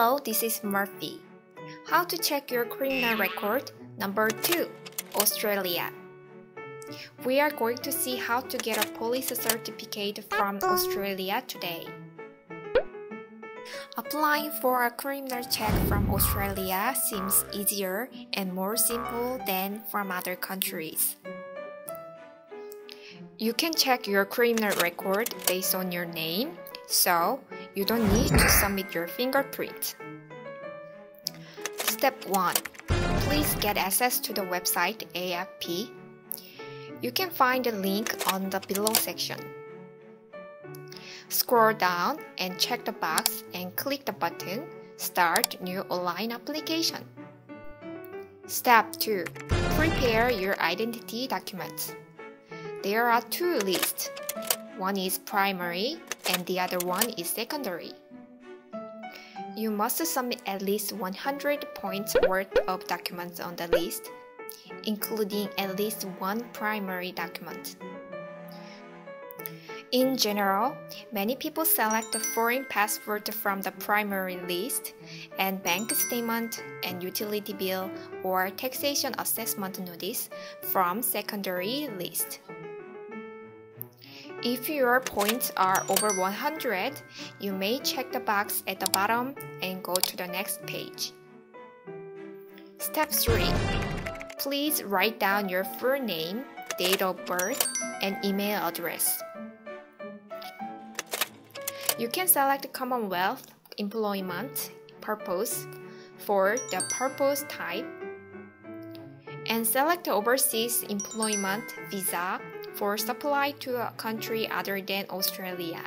Hello, this is Murphy. How to check your criminal record number 2, Australia. We are going to see how to get a police certificate from Australia today. Applying for a criminal check from Australia seems easier and more simple than from other countries. You can check your criminal record based on your name, so you don't need to submit your fingerprint. Step 1. Please get access to the website AFP. You can find the link on the below section. Scroll down and check the box and click the button Start New Online Application. Step 2. Prepare your identity documents. There are two lists. One is primary and the other one is secondary. You must submit at least 100 points worth of documents on the list, including at least one primary document. In general, many people select the foreign passport from the primary list and bank statement and utility bill or taxation assessment notice from secondary list. If your points are over 100, you may check the box at the bottom and go to the next page. Step 3. Please write down your full name, date of birth, and email address. You can select Commonwealth Employment Purpose for the purpose type and select Overseas Employment Visa for supply to a country other than Australia,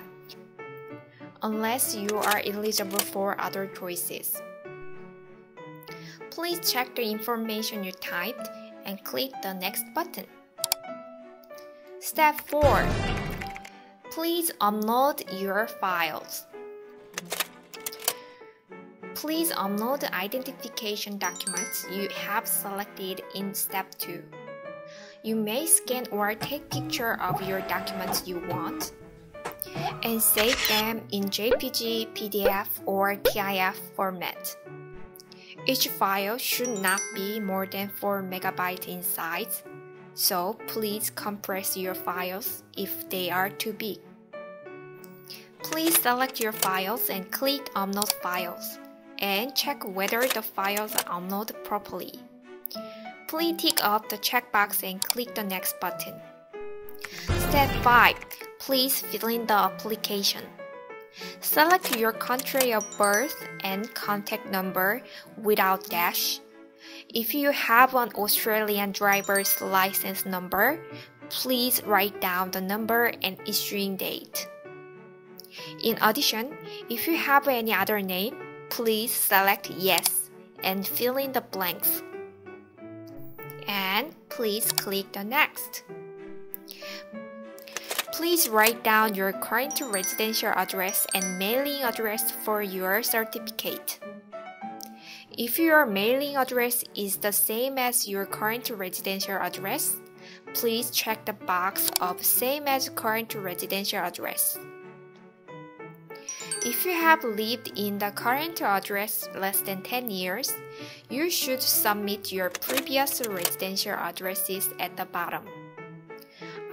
unless you are eligible for other choices. Please check the information you typed and click the next button. Step 4. Please upload your files. Please upload the identification documents you have selected in Step 2. You may scan or take picture of your documents you want and save them in JPG, PDF, or TIF format. Each file should not be more than 4 MB in size, so please compress your files if they are too big. Please select your files and click Upload Files and check whether the files are uploaded properly. Please tick off the checkbox and click the next button. Step 5. Please fill in the application. Select your country of birth and contact number without dash. If you have an Australian driver's license number, please write down the number and issuing date. In addition, if you have any other name, please select Yes and fill in the blanks. And please click the Next. Please write down your current residential address and mailing address for your certificate. If your mailing address is the same as your current residential address, please check the box of Same as current residential address. If you have lived in the current address less than 10 years, you should submit your previous residential addresses at the bottom.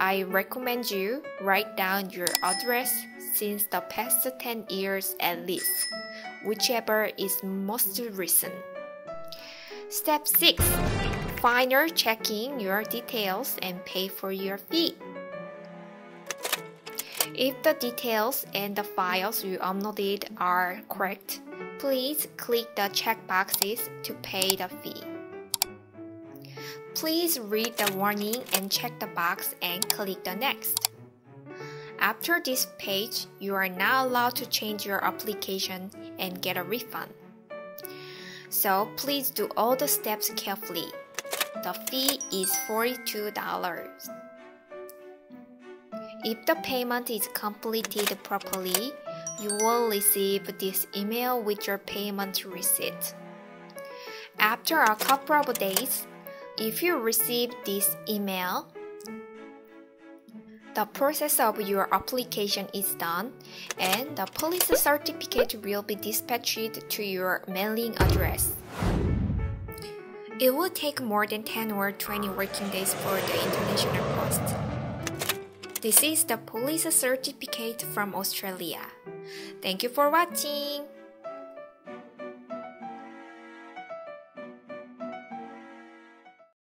I recommend you write down your address since the past 10 years at least, whichever is most recent. Step 6. Final checking your details and pay for your fee. If the details and the files you uploaded are correct, please click the checkboxes to pay the fee. Please read the warning and check the box and click the Next. After this page, you are now allowed to change your application and get a refund. So please do all the steps carefully. The fee is $42. If the payment is completed properly, you will receive this email with your payment receipt. After a couple of days, if you receive this email, The process of your application is done, and the police certificate will be dispatched to your mailing address. It will take more than 10 or 20 working days for the international post. This is the police certificate from Australia. Thank you for watching.